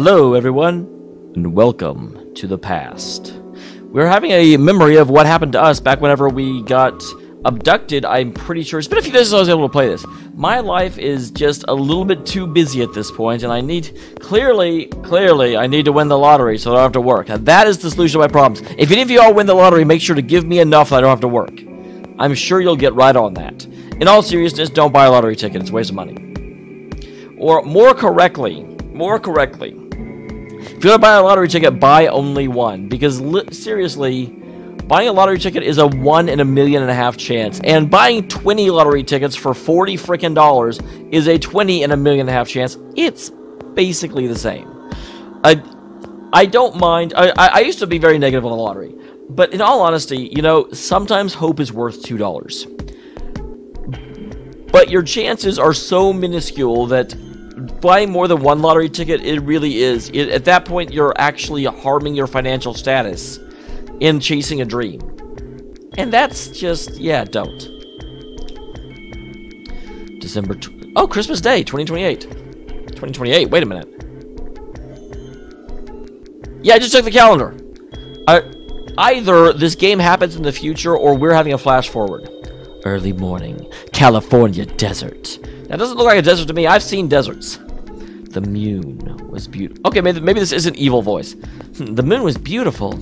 Hello, everyone, and welcome to the past. We're having a memory of what happened to us back whenever we got abducted. I'm pretty sure. It's been a few days since I was able to play this. My life is just a little bit too busy at this point, and I need, clearly, I need to win the lottery so I don't have to work. Now, that is the solution to my problems. If any of you all win the lottery, make sure to give me enough that I don't have to work. I'm sure you'll get right on that. In all seriousness, don't buy a lottery ticket. It's a waste of money. Or more correctly, if you want to buy a lottery ticket, buy only one. Because, seriously, buying a lottery ticket is a 1 in a million and a half chance. And buying 20 lottery tickets for $40 frickin' is a 20 in a million and a half chance. It's basically the same. I don't mind. I used to be very negative on the lottery. But in all honesty, you know, sometimes hope is worth $2. But your chances are so minuscule that buying more than one lottery ticket, it really is. At that point, you're actually harming your financial status in chasing a dream. And that's just, yeah, don't. Oh, Christmas Day, 2028. 2028, wait a minute. Yeah, I just checked the calendar. Either this game happens in the future or we're having a flash forward. Early morning, California desert. That doesn't look like a desert to me. I've seen deserts. The moon was beautiful. Okay, maybe this isn't evil voice. The moon was beautiful.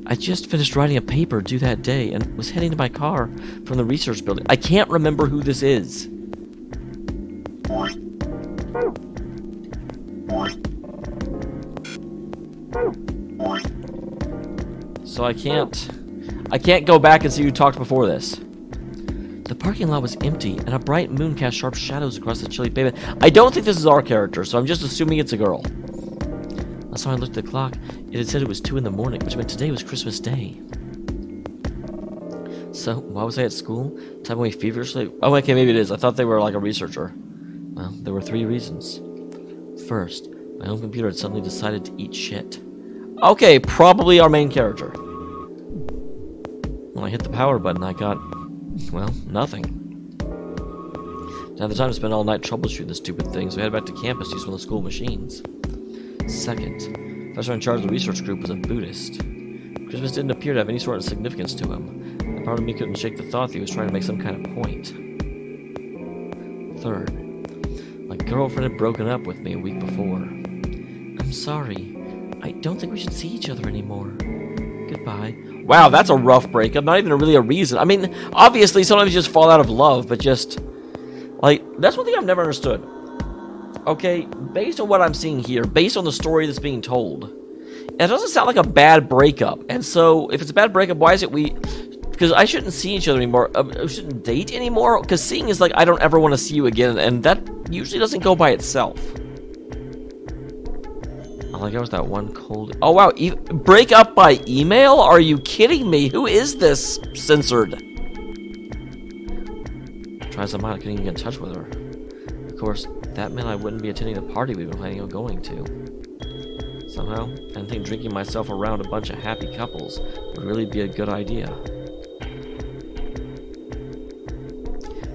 I just finished writing a paper due that day and was heading to my car from the research building. I can't remember who this is. So I can't go back and see who talked before this. The parking lot was empty, and a bright moon cast sharp shadows across the chilly pavement. I don't think this is our character, so I'm just assuming it's a girl. Last time I looked at the clock, it had said it was 2 in the morning, which meant today was Christmas Day. So, why was I at school? Typing away feverishly? Oh, okay, maybe it is. I thought they were like a researcher. Well, there were 3 reasons. First, my home computer had suddenly decided to eat shit. Okay, probably our main character. When I hit the power button, I got... well, nothing. Didn't have the time to spend all night troubleshooting this stupid thing, so I headed back to campus to use one of the school machines. Second, the professor in charge of the research group was a Buddhist. Christmas didn't appear to have any sort of significance to him, and part of me couldn't shake the thought that he was trying to make some kind of point. Third, my girlfriend had broken up with me a week before. I'm sorry. I don't think we should see each other anymore. Goodbye. Wow, that's a rough breakup. Not even really a reason. I mean, obviously, sometimes you just fall out of love, but just... like, that's one thing I've never understood. Okay, based on what I'm seeing here, based on the story that's being told, it doesn't sound like a bad breakup. And so, if it's a bad breakup, why is it we... because I shouldn't see each other anymore. We shouldn't date anymore? Because seeing is like, I don't ever want to see you again, and that usually doesn't go by itself. Oh, like, there was that one cold... oh, wow. Break up by email? Are you kidding me? Who is this censored? Try some out. I couldn't even get in touch with her. Of course, that meant I wouldn't be attending the party we've been planning on going to. Somehow, I didn't think drinking myself around a bunch of happy couples would really be a good idea.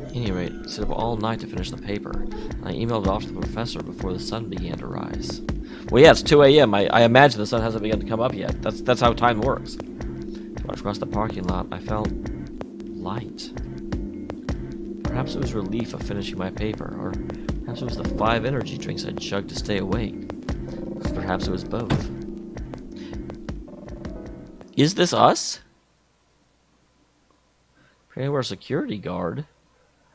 At any rate, I stayed up all night to finish the paper, and I emailed it off to the professor before the sun began to rise. Well, yeah, it's 2 a.m. I imagine the sun hasn't begun to come up yet. That's how time works. As I across the parking lot, I felt light. Perhaps it was relief of finishing my paper, or perhaps it was the 5 energy drinks I chugged to stay awake. Perhaps it was both. Is this us? We're a security guard.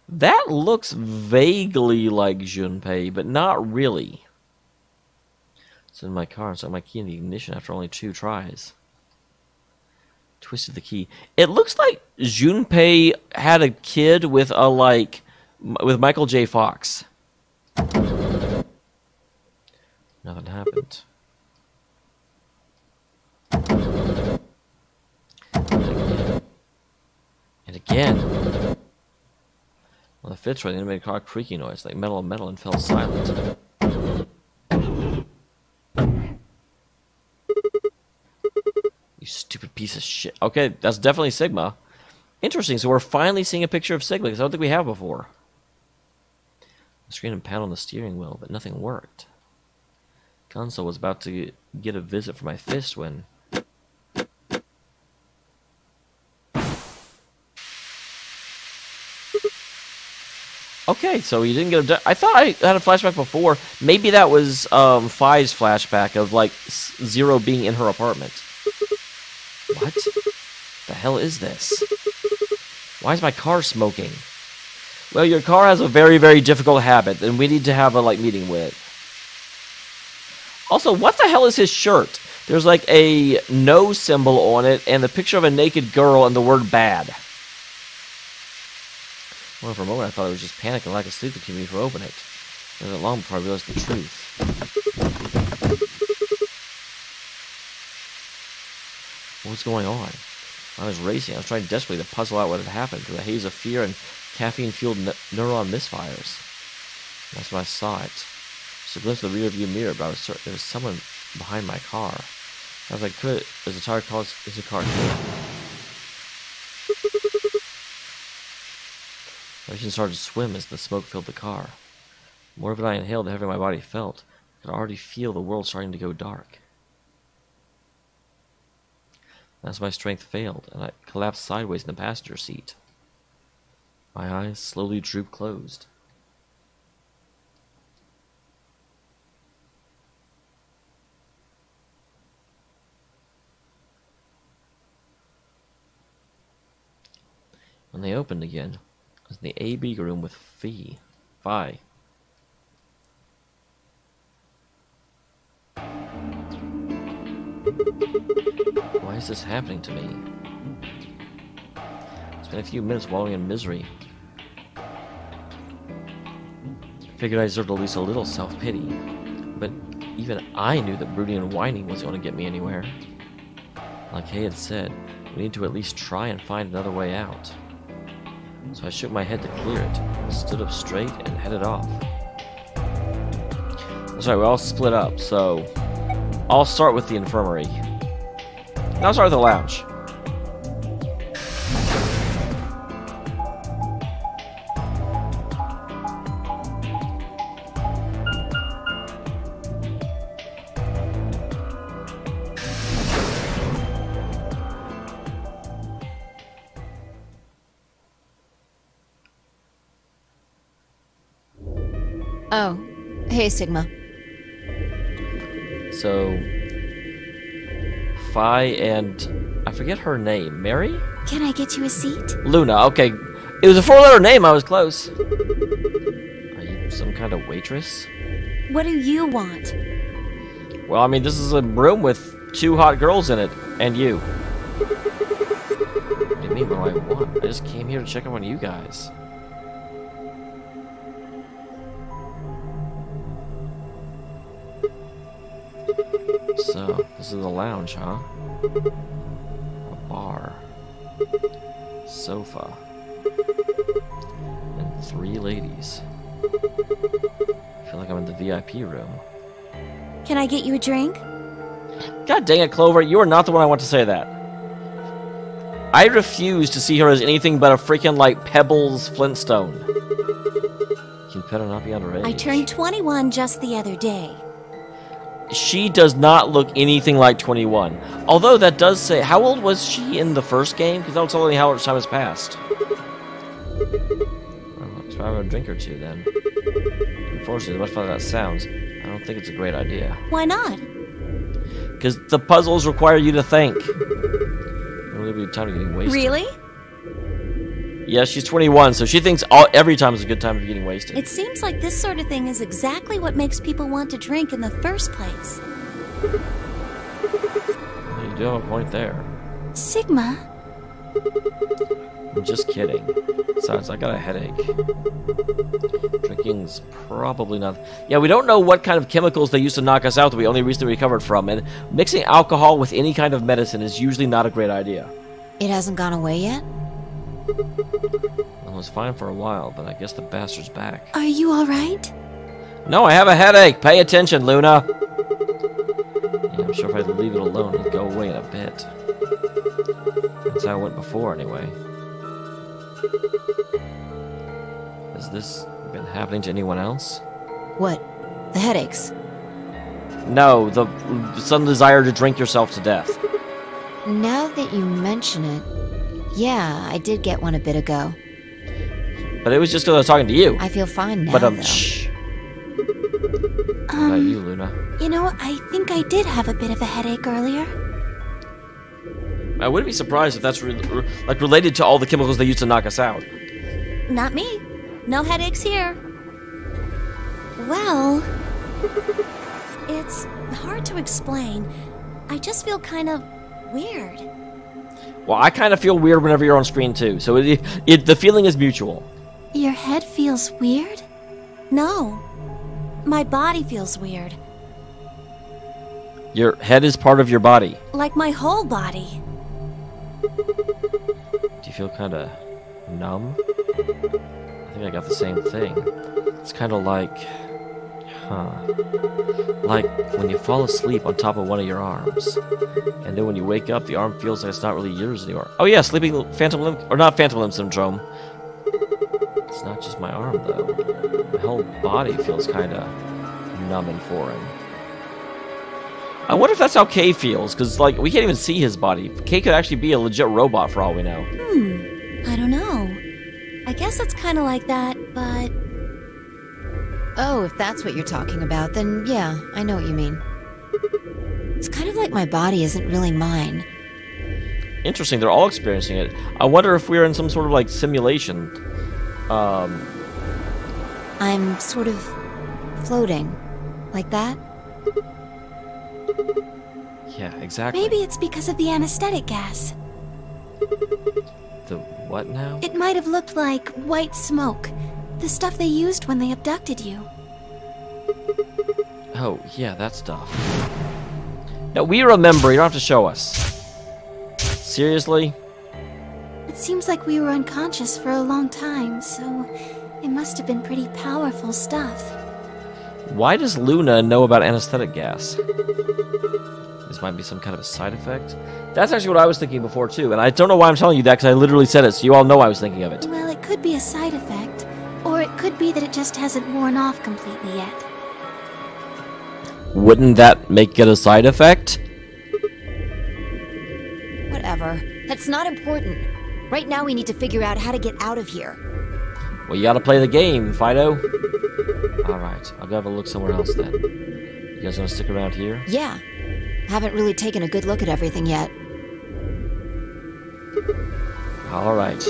That looks vaguely like Junpei, but not really. It's in my car, so I my key in the ignition after only 2 tries. Twisted the key. It looks like Junpei had a kid with a, like, with Michael J. Fox. Nothing happened. And again. Well, the 5th try, they made a car creaking noise, like metal on metal, and fell silent. You stupid piece of shit. Okay, that's definitely Sigma. Interesting, so we're finally seeing a picture of Sigma, because I don't think we have before. I screened and pounded on the steering wheel, but nothing worked. Console was about to get a visit from my fist when... Okay, so he didn't get a... I thought I had a flashback before. Maybe that was Fi's flashback of, like, Zero being in her apartment. What the hell is this? Why is my car smoking? Well, your car has a very, very difficult habit, and we need to have a, like, meeting with it. Also, what the hell is his shirt? There's like a no symbol on it and the picture of a naked girl and the word bad. Well, for a moment I thought it was just panic and lack of sleep that kept me from opening it. It wasn't long before I realized the truth. What was going on? I was racing. I was trying desperately to puzzle out what had happened through a haze of fear and caffeine-fueled neuron misfires. That's when I saw it. Just a glimpse of the rear-view mirror, but I was certain there was someone behind my car. I was like, could it? Is the car cause? Is the car killed? My vision started to swim as the smoke filled the car. The more of it I inhaled, the heavier my body felt. I could already feel the world starting to go dark. As my strength failed, and I collapsed sideways in the passenger seat. My eyes slowly drooped closed. When they opened again, I was in the AB room with Fi. Why is this happening to me? I spent a few minutes wallowing in misery. I figured I deserved at least a little self-pity, but even I knew that brooding and whining wasn't going to get me anywhere. Like Hay had said, we need to at least try and find another way out. So I shook my head to clear it, stood up straight, and headed off. That's right, we all split up, so I'll start with the infirmary. No, I'll start with the lounge. Oh, hey, Sigma. So, Fi and I forget her name. Mary? Can I get you a seat? Luna. Okay, it was a 4-letter name. I was close. Are you some kind of waitress? What do you want? Well, I mean, this is a room with 2 hot girls in it, and you. What do you mean? What do I want? I just came here to check up on you guys. So, this is the lounge, huh? A bar. Sofa. And 3 ladies. I feel like I'm in the VIP room. Can I get you a drink? God dang it, Clover, you are not the one I want to say that. I refuse to see her as anything but a freaking, like, Pebbles Flintstone. You better not be underage. I turned 21 just the other day. She does not look anything like 21. Although that does say... How old was she in the first game? Because that'll tell me how much time has passed. Well, let's try a drink or 2 then. Unfortunately, as much fun as that sounds, I don't think it's a great idea. Why not? Because the puzzles require you to think. It'll be time to getting wasted. Really? Yeah, she's 21, so she thinks every time is a good time for getting wasted. It seems like this sort of thing is exactly what makes people want to drink in the first place. Well, you do have a point there. Sigma? I'm just kidding. Besides, I got a headache. Drinking's probably not... Yeah, we don't know what kind of chemicals they used to knock us out that we only recently recovered from, and mixing alcohol with any kind of medicine is usually not a great idea. It hasn't gone away yet? Well, it was fine for a while, but I guess the bastard's back. Are you alright? No, I have a headache! Pay attention, Luna! Yeah, I'm sure if I leave it alone, it'd go away in a bit. That's how it went before, anyway. Has this been happening to anyone else? What? The headaches? No, the sudden desire to drink yourself to death. Now that you mention it, yeah, I did get one a bit ago. But it was just because I was talking to you. I feel fine now, But though. What about you, Luna? You know, I think I did have a bit of a headache earlier. I wouldn't be surprised if that's like related to all the chemicals they used to knock us out. Not me. No headaches here. Well, it's hard to explain. I just feel kind of weird. Well, I kind of feel weird whenever you're on screen too. So the feeling is mutual. Your head feels weird? No. My body feels weird. Your head is part of your body. Like my whole body. Do you feel kind of numb? I think I got the same thing. It's kind of like... like when you fall asleep on top of one of your arms. And then when you wake up, the arm feels like it's not really yours anymore. Oh yeah, sleeping phantom limb... Or not phantom limb syndrome. It's not just my arm, though. My whole body feels kind of numb and foreign. I wonder if that's how Kay feels, because, like, we can't even see his body. Kay could actually be a legit robot for all we know. I don't know. I guess it's kind of like that, but... Oh, if that's what you're talking about, then yeah, I know what you mean. It's kind of like my body isn't really mine. Interesting, they're all experiencing it. I wonder if we're in some sort of, like, simulation. I'm sort of floating. Like that? Yeah, exactly. Maybe it's because of the anesthetic gas. The what now? It might have looked like white smoke. The stuff they used when they abducted you. Oh, yeah, that stuff. No, we remember. You don't have to show us. Seriously? It seems like we were unconscious for a long time, so it must have been pretty powerful stuff. Why does Luna know about anesthetic gas? This might be some kind of a side effect? That's actually what I was thinking before, too. And I don't know why I'm telling you that, because I literally said it, so you all know I was thinking of it. Well, it could be a side effect. Or it could be that it just hasn't worn off completely yet. Wouldn't that make it a side effect? Whatever. That's not important. Right now we need to figure out how to get out of here. Well, you gotta play the game, Fido. Alright, I'll go have a look somewhere else then. You guys gonna stick around here? Yeah. Haven't really taken a good look at everything yet. Alright.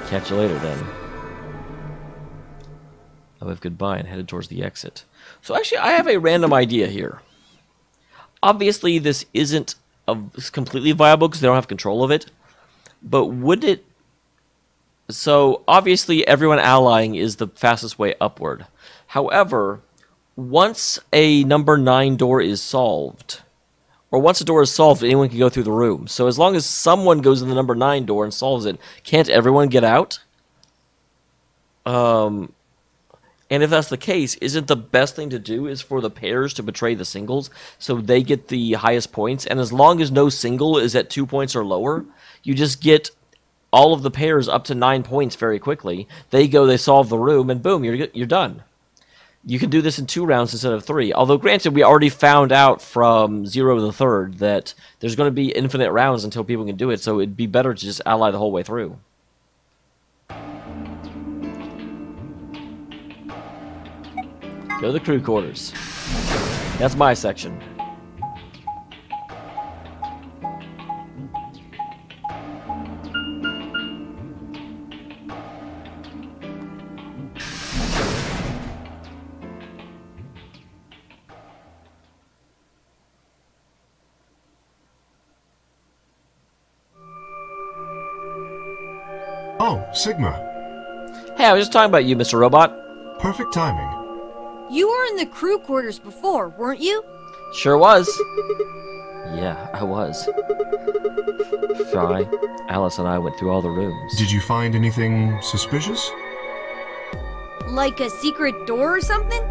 Catch you later then. I wave goodbye and headed towards the exit. So actually, I have a random idea here. Obviously, this isn't completely viable because they don't have control of it. But would it... So, obviously, everyone allying is the fastest way upward. However, once a number 9 door is solved, or once a door is solved, anyone can go through the room. So as long as someone goes in the number 9 door and solves it, can't everyone get out? And if that's the case, isn't the best thing to do is for the pairs to betray the singles so they get the highest points? And as long as no single is at 2 points or lower, you just get all of the pairs up to 9 points very quickly. They go, they solve the room, and boom, you're done. You can do this in 2 rounds instead of 3. Although, granted, we already found out from Zero the Third that there's going to be infinite rounds until people can do it, so it'd be better to just ally the whole way through. Go to the crew quarters. That's my section. Oh, Sigma. Hey, I was just talking about you, Mr. Robot. Perfect timing. You were in the crew quarters before, weren't you? Sure was. Yeah, I was. Fry, Alice and I went through all the rooms. Did you find anything suspicious? Like a secret door or something?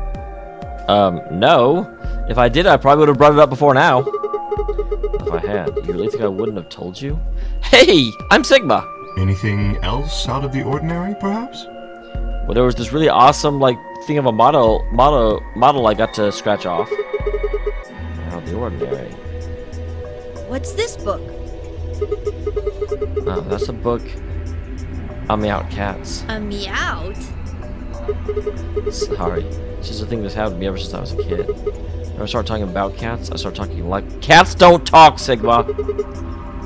No. If I did, I probably would have brought it up before now. If I had, you really think I wouldn't have told you? Hey, I'm Sigma. Anything else out of the ordinary, perhaps? Well, there was this really awesome, like, thing of a model I got to scratch off. Out of the ordinary. What's this book? Oh, that's a book. On Meowed cats. A meowed? Sorry. It's just a thing that's happened to me ever since I was a kid. When I started talking about cats, I started talking like cats don't talk, Sigma. It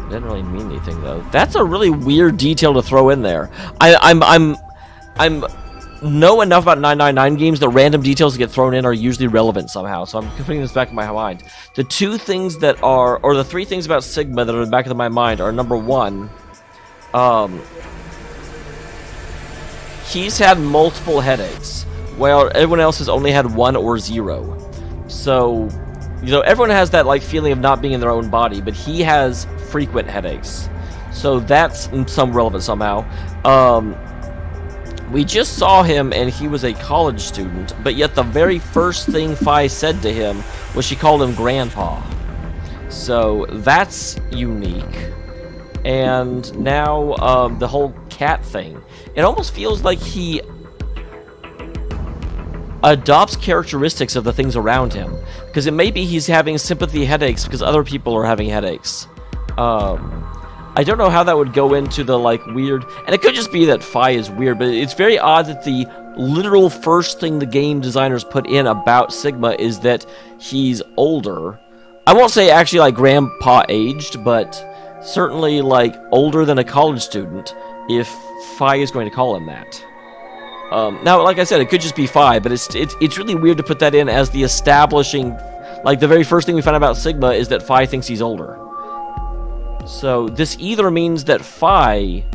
didn't really mean anything though. That's a really weird detail to throw in there. I'm know enough about 999 games that random details that get thrown in are usually relevant somehow. So I'm putting this back in my mind. The two things that are, or the three things about Sigma that are in the back of my mind are: number one, he's had multiple headaches, while everyone else has only had 1 or 0. So, you know, everyone has that like feeling of not being in their own body, but he has frequent headaches. So that's some relevant somehow. We just saw him and he was a college student, but yet the very first thing Fi said to him was she called him Grandpa. So that's unique. And now the whole cat thing. It almost feels like he adopts characteristics of the things around him. Because it may be he's having sympathy headaches because other people are having headaches. I don't know how that would go into the, like, weird... And it could just be that Fi is weird, but it's very odd that the literal first thing the game designers put in about Sigma is that he's older. I won't say actually, like, grandpa aged, but certainly, like, older than a college student, if Fi is going to call him that. Now, like I said, it could just be Fi, but it's really weird to put that in as the establishing... Like, the very first thing we find out about Sigma is that Fi thinks he's older. So, this either means that Fi...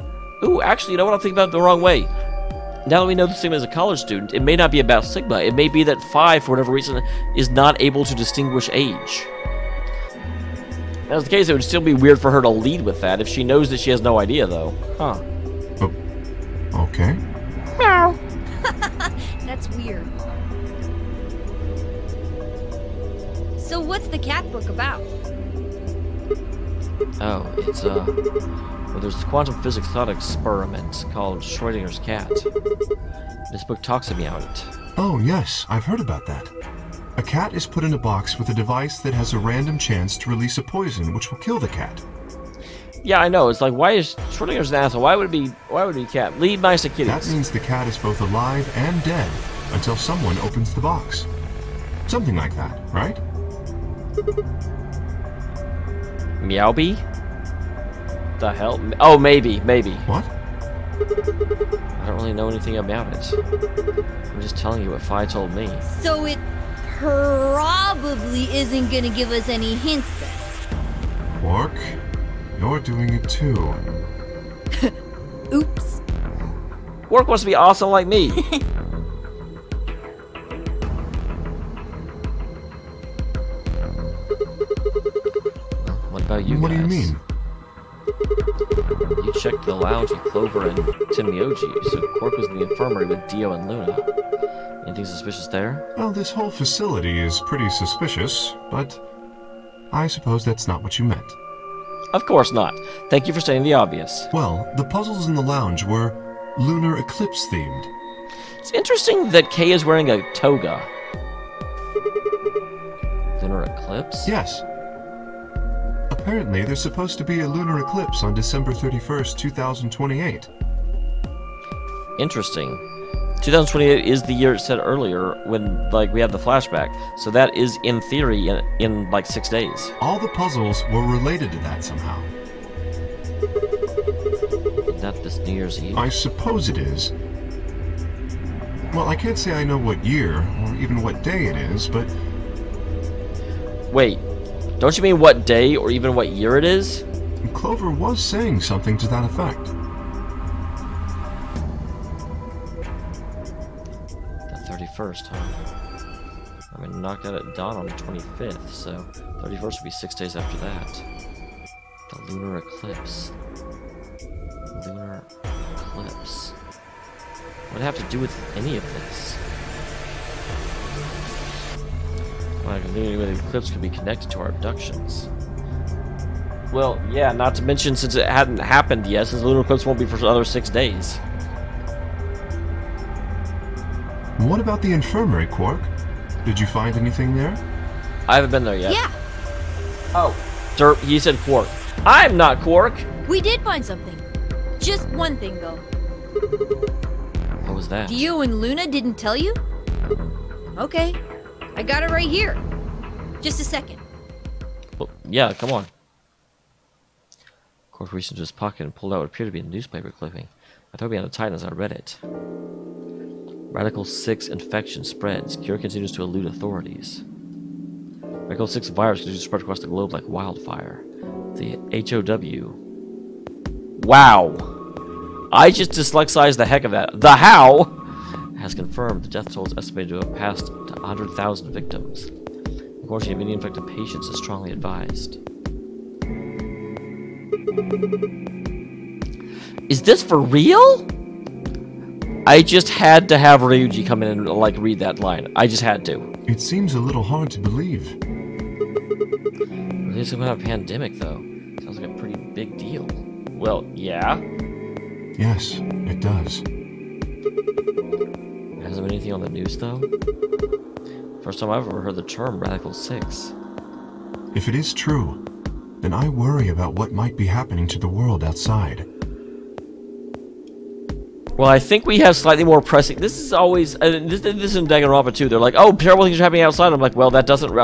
Ooh, actually, you know what? I'm thinking about it the wrong way. Now that we know that Sigma is a college student, it may not be about Sigma. It may be that Fi, for whatever reason, is not able to distinguish age. If that's the case, it would still be weird for her to lead with that if she knows that she has no idea, though. Huh. Oh, okay. Meow. That's weird. So what's the cat book about? Oh, it's, well, there's a quantum physics thought experiment called Schrodinger's cat. This book talks about it. Oh, yes, I've heard about that. A cat is put in a box with a device that has a random chance to release a poison which will kill the cat. Yeah, I know. It's like, why is Schrodinger's an asshole? Why would it be cat? Leave mice to kitties. That means the cat is both alive and dead until someone opens the box. Something like that, right? Meowby? The hell? Oh, maybe. What? I don't really know anything about it. I'm just telling you what Fi told me. So it probably isn't gonna give us any hints then. Quark, you're doing it too. Oops. Quark wants to be awesome like me. What about you guys? What do you mean? You checked the lounge with Clover and Timioji, so Quark was in the infirmary with Dio and Luna. Anything suspicious there? Well, this whole facility is pretty suspicious, but I suppose that's not what you meant. Of course not. Thank you for stating the obvious. Well, the puzzles in the lounge were lunar eclipse themed. It's interesting that Kay is wearing a toga. Lunar eclipse? Yes. Apparently, there's supposed to be a lunar eclipse on December 31st, 2028. Interesting. 2028 is the year it said earlier when, like, we had the flashback. So that is, in theory, in like 6 days. All the puzzles were related to that somehow. Isn't that this New Year's Eve? I suppose it is. Well, I can't say I know what year, or even what day it is, but... Wait, don't you mean what day or even what year it is? Clover was saying something to that effect. The 31st, huh? I mean, knocked out at dawn on the 25th, so 31st would be 6 days after that. The lunar eclipse. Lunar eclipse. What would it have to do with any of this? Well, the eclipse could be connected to our abductions. Well, yeah, not to mention since it hadn't happened yet, since the lunar eclipse won't be for another 6 days. What about the infirmary, Quark? Did you find anything there? I haven't been there yet. Yeah, Oh, Derp, he said Quark. I'm not Quark! We did find something. Just one thing, though. What was that? Dio and Luna didn't tell you? Okay. I got it right here. Just a second. Well, yeah, come on. Quark reached into his pocket and pulled out what appeared to be a newspaper clipping. I thought behind the Titan as I read it. Radical 6 infection spreads. Cure continues to elude authorities. Radical 6 virus continues to spread across the globe like wildfire. The HOW. Wow. I just dyslexized the heck of that. The how has confirmed the death toll is estimated to have passed to 100,000 victims. Quarantine of any infected patients is strongly advised. Is this for real? I just had to have Ryuji come in and like read that line. I just had to. It seems a little hard to believe. It's about a pandemic, though. Sounds like a pretty big deal. Well, yeah. Yes, it does. There hasn't been anything on the news, though. First time I've ever heard the term Radical 6. If it is true, then I worry about what might be happening to the world outside. Well, I think we have slightly more pressing. This is always this is in Danganronpa too. They're like, "Oh, terrible things are happening outside." I'm like, "Well, that doesn't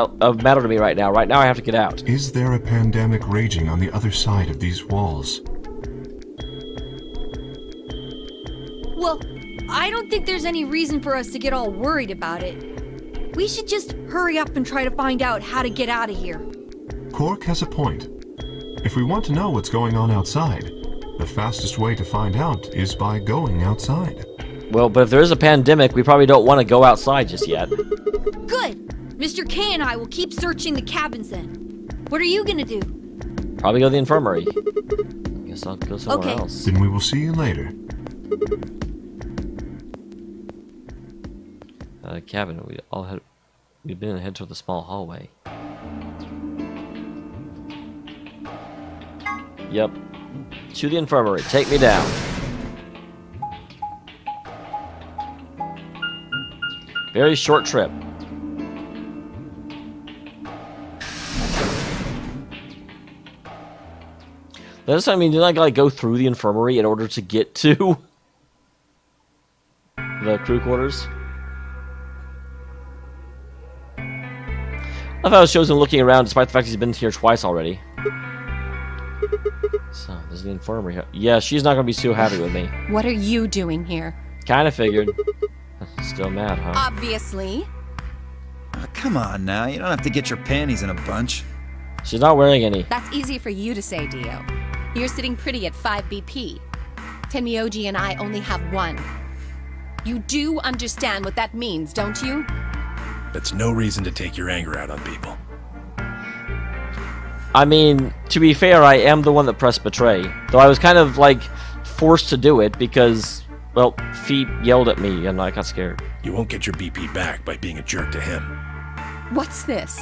matter to me right now. Right now, I have to get out." Is there a pandemic raging on the other side of these walls? Well, I don't think there's any reason for us to get all worried about it. We should just hurry up and try to find out how to get out of here. Quark has a point. If we want to know what's going on outside, the fastest way to find out is by going outside. Well, but if there is a pandemic, we probably don't want to go outside just yet. Good! Mr. K and I will keep searching the cabins then. What are you gonna do? Probably go to the infirmary. I guess I'll go somewhere Okay. else. Then we will see you later. Cabin. We've been head toward the small hallway. Yep. To the infirmary. Take me down. Very short trip. Does that mean, did I like go through the infirmary in order to get to the crew quarters? I thought it shows him looking around despite the fact he's been here twice already. So, there's the infirmary here. Yeah, she's not going to be too happy with me. What are you doing here? Kind of figured. Still mad, huh? Obviously. Oh, come on now, you don't have to get your panties in a bunch. She's not wearing any. That's easy for you to say, Dio. You're sitting pretty at 5 BP. Tenmyoji and I only have 1. You do understand what that means, don't you? That's no reason to take your anger out on people. I mean, to be fair, I am the one that pressed betray. Though I was kind of, like, forced to do it because, well, Feet yelled at me and I got scared. You won't get your BP back by being a jerk to him. What's this?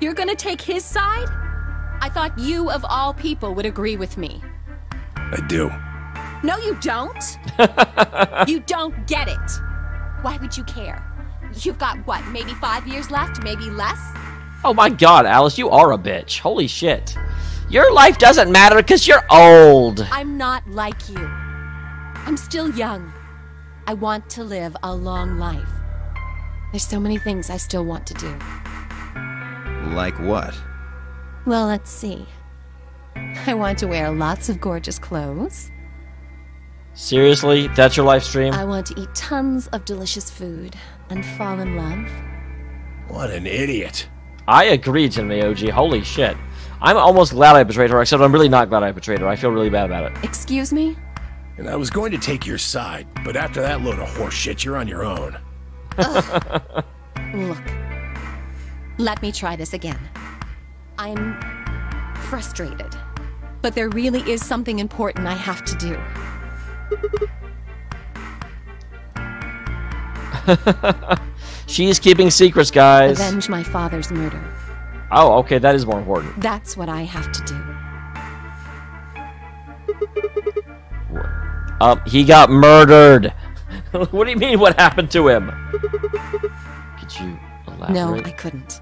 You're gonna take his side? I thought you, of all people, would agree with me. I do. No, you don't. You don't get it. Why would you care? You've got, what, maybe 5 years left? Maybe less? Oh my god, Alice, you are a bitch. Holy shit. Your life doesn't matter because you're old. I'm not like you. I'm still young. I want to live a long life. There's so many things I still want to do. Like what? Well, let's see. I want to wear lots of gorgeous clothes. Seriously? That's your live stream? I want to eat tons of delicious food and fall in love. What an idiot. I agree, Tenmyoji. Holy shit. I'm almost glad I betrayed her, except I'm really not glad I betrayed her. I feel really bad about it. Excuse me? And I was going to take your side, but after that load of horse shit, you're on your own. Look. Let me try this again. I'm frustrated, but there really is something important I have to do. She's keeping secrets, guys. Avenge my father's murder. Oh, okay, that is more important. That's what I have to do. He got murdered. What do you mean, what happened to him? Could you elaborate? No, I couldn't.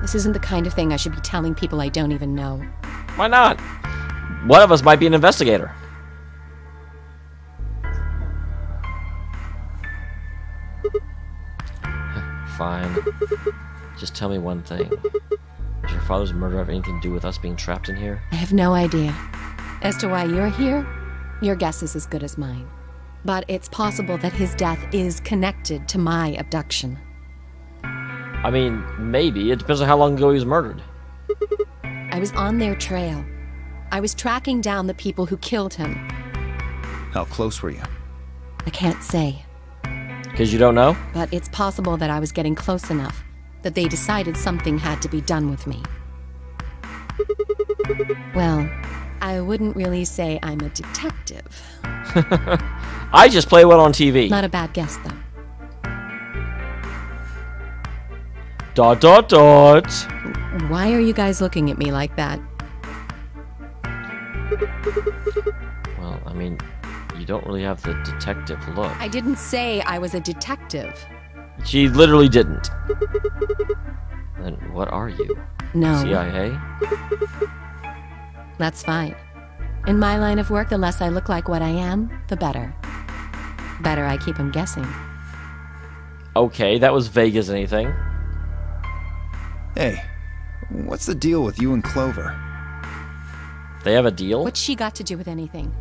This isn't the kind of thing I should be telling people I don't even know. Why not? One of us might be an investigator. Fine. Just tell me one thing. Does your father's murder have anything to do with us being trapped in here? I have no idea. As to why you're here, your guess is as good as mine. But it's possible that his death is connected to my abduction. I mean, maybe. It depends on how long ago he was murdered. I was on their trail. I was tracking down the people who killed him. How close were you? I can't say. Because you don't know? But it's possible that I was getting close enough that they decided something had to be done with me. Well, I wouldn't really say I'm a detective. I just play one on TV. Not a bad guess, though. Dot dot dot. Why are you guys looking at me like that? Well, I mean, you don't really have the detective look. I didn't say I was a detective. She literally didn't. Then what are you? No. CIA? That's fine. In my line of work, the less I look like what I am, the better. Better I keep him guessing. Okay, that was vague as anything. Hey, what's the deal with you and Clover? They have a deal? What's she got to do with anything?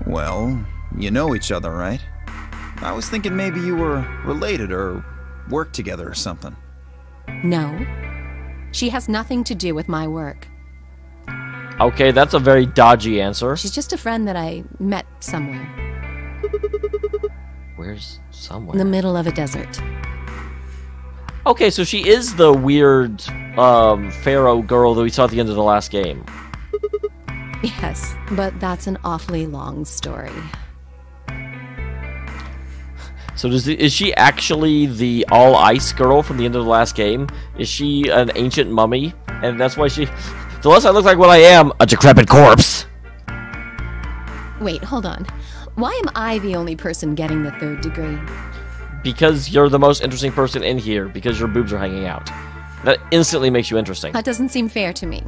Well, you know each other, right? I was thinking maybe you were related or worked together or something. No. She has nothing to do with my work. Okay, that's a very dodgy answer. She's just a friend that I met somewhere. Where's somewhere? In the middle of a desert. Okay, so she is the weird pharaoh girl that we saw at the end of the last game. Yes, but that's an awfully long story. So is she actually the all-ice girl from the end of the last game? Is she an ancient mummy? And that's why she... So unless I look like what I am, a decrepit corpse. Wait, hold on. Why am I the only person getting the 3rd degree? Because you're the most interesting person in here, because your boobs are hanging out. That instantly makes you interesting. That doesn't seem fair to me.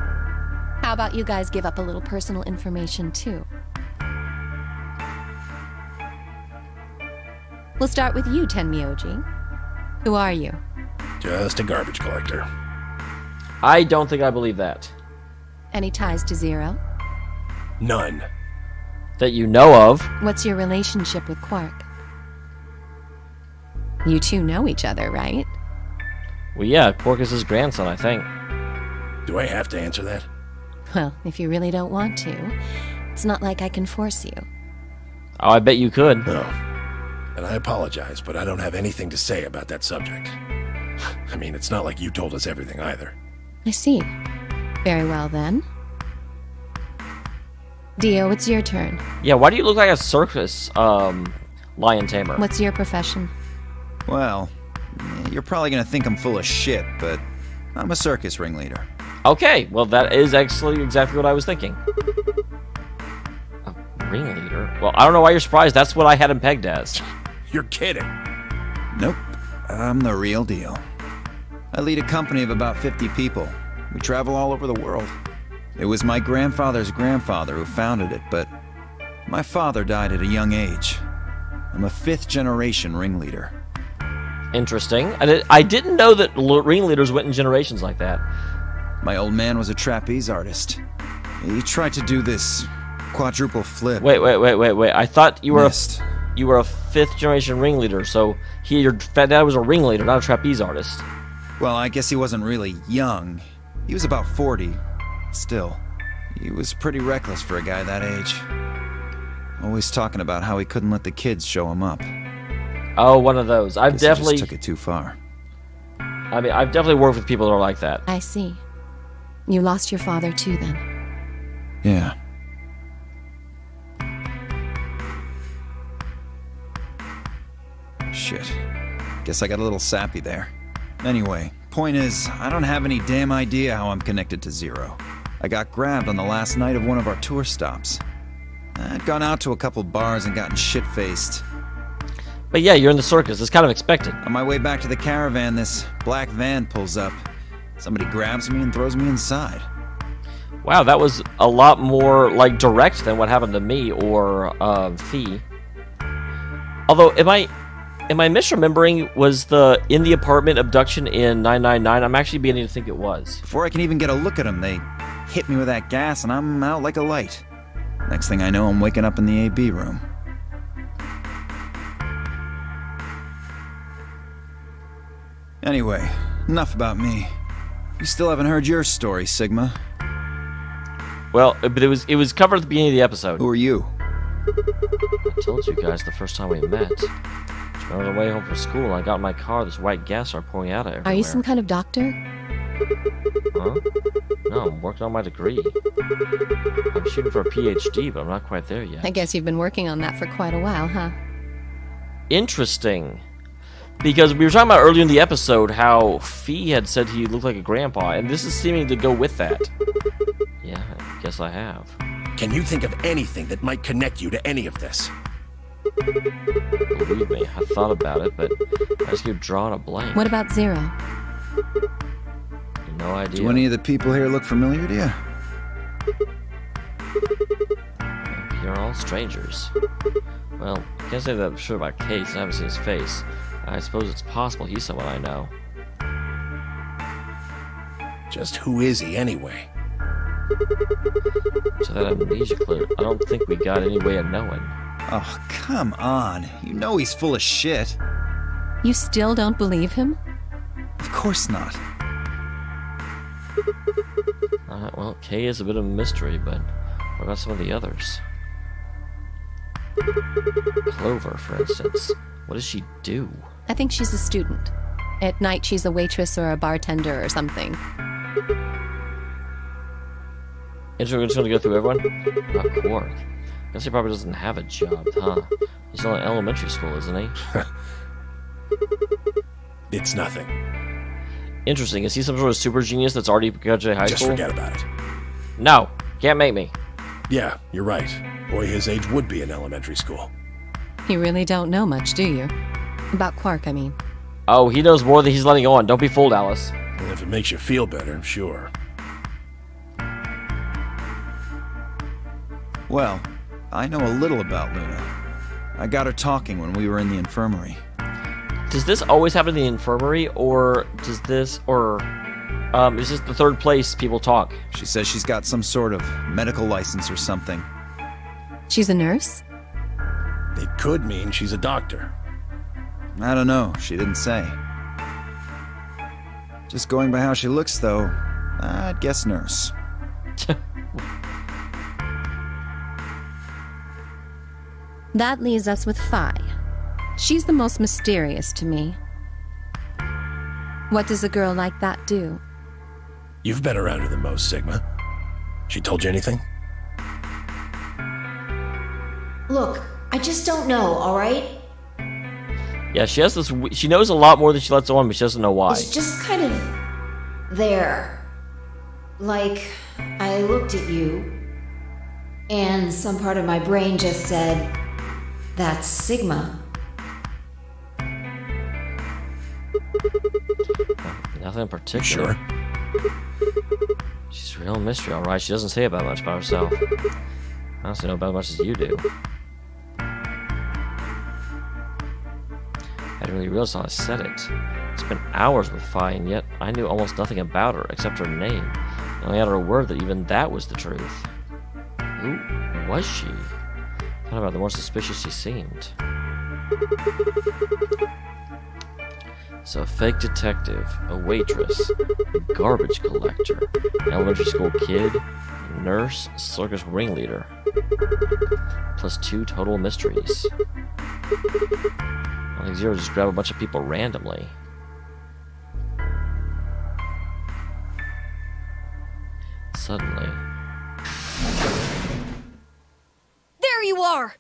How about you guys give up a little personal information, too? We'll start with you, Tenmyoji. Who are you? Just a garbage collector. I don't think I believe that. Any ties to Zero? None. That you know of. What's your relationship with Quark? You two know each other, right? Well, yeah, Quark is his grandson, I think. Do I have to answer that? Well, if you really don't want to, it's not like I can force you. Oh, I bet you could. No. And I apologize, but I don't have anything to say about that subject. I mean, it's not like you told us everything either. I see. Very well, then. Dio, it's your turn. Yeah, why do you look like a circus lion tamer? What's your profession? Well, you're probably gonna think I'm full of shit, but I'm a circus ringleader. Okay, well that is actually exactly what I was thinking. A ringleader? Well, I don't know why you're surprised. That's what I had him pegged as. You're kidding. Nope, I'm the real deal. I lead a company of about 50 people. We travel all over the world. It was my grandfather's grandfather who founded it, but my father died at a young age. I'm a 5th-generation ringleader. Interesting. I didn't know that ringleaders went in generations like that. My old man was a trapeze artist. He tried to do this quadruple flip. Wait. I thought you were Missed. you were a 5th-generation ringleader, so your dad was a ringleader, not a trapeze artist. Well, I guess he wasn't really young. He was about 40. Still, he was pretty reckless for a guy that age. Always talking about how he couldn't let the kids show him up. Oh, one of those. I've Guess he definitely just took it too far. I mean, I've definitely worked with people that are like that. I see. You lost your father, too, then. Yeah. Shit. Guess I got a little sappy there. Anyway, point is, I don't have any damn idea how I'm connected to Zero. I got grabbed on the last night of one of our tour stops. I'd gone out to a couple bars and gotten shit-faced. But yeah, you're in the circus. It's kind of expected. On my way back to the caravan, this black van pulls up. Somebody grabs me and throws me inside. Wow, that was a lot more, like, direct than what happened to me or, Fee. Although, am I misremembering, was the in the apartment abduction in 999? I'm actually beginning to think it was. Before I can even get a look at them, they hit me with that gas and I'm out like a light. Next thing I know, I'm waking up in the AB room. Anyway, enough about me. You still haven't heard your story, Sigma. Well, but it was covered at the beginning of the episode. Who are you? I told you guys the first time we met. I was on the way home from school and I got in my car, this white gas started pouring out of everywhere. Are you some kind of doctor? Huh? No, I'm working on my degree. I'm shooting for a PhD, but I'm not quite there yet. I guess you've been working on that for quite a while, huh? Interesting. Because we were talking about earlier in the episode how Fee had said he looked like a grandpa, and this is seeming to go with that. Yeah, I guess I have. Can you think of anything that might connect you to any of this? Believe me, I thought about it, but I just keep drawing a blank. What about Zero? No idea. Do any of the people here look familiar to you? You're all strangers. Well, I can't say that I'm sure about Case. I haven't seen his face. I suppose it's possible he's someone I know. Just who is he anyway? So that amnesia clear, I don't think we got any way of knowing. Oh, come on. You know he's full of shit. You still don't believe him? Of course not. Well, Kay is a bit of a mystery, but what about some of the others? Clover, for instance. What does she do? I think she's a student. At night, she's a waitress or a bartender or something. We're just gonna go through everyone? Not Quark. Guess he probably doesn't have a job, huh? He's still in elementary school, isn't he? It's nothing. Interesting. Is he some sort of super genius that's already graduated high Just school? forget about it. No. Can't make me. Yeah, you're right. Boy his age would be in elementary school. You really don't know much, do you? About Quark, I mean. Oh, he knows more than he's letting on. Don't be fooled, Alice. Well, if it makes you feel better, sure. Well, I know a little about Luna. I got her talking when we were in the infirmary. Does this always happen in the infirmary, or does this, or is this the third place people talk? She says she's got some sort of medical license or something. She's a nurse? It could mean she's a doctor. I don't know. She didn't say. Just going by how she looks, though, I'd guess nurse. That leaves us with Phi. She's the most mysterious to me. What does a girl like that do? You've been around her the most, Sigma. She told you anything? Look, I just don't know, alright? Yeah, she has this. She knows a lot more than she lets on, but she doesn't know why. It's just kind of there. Like, I looked at you, and some part of my brain just said, that's Sigma. Nothing in particular. Sure. She's a real mystery, alright. She doesn't say about much about herself. I honestly know about as much as you do. I didn't really realize how I said it. It's been hours with Phi, and yet I knew almost nothing about her except her name. I only had her word that even that was the truth. Who was she? Thought about it, the more suspicious she seemed. So, a fake detective, a waitress, a garbage collector, an elementary school kid, a nurse, a circus ringleader. Plus 2 total mysteries. I think Zero just grabbed a bunch of people randomly. Suddenly. There you are!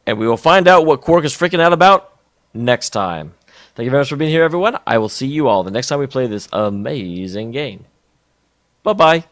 And we will find out what Quark is freaking out about next time. Thank you very much for being here, everyone. I will see you all the next time we play this amazing game. Bye-bye.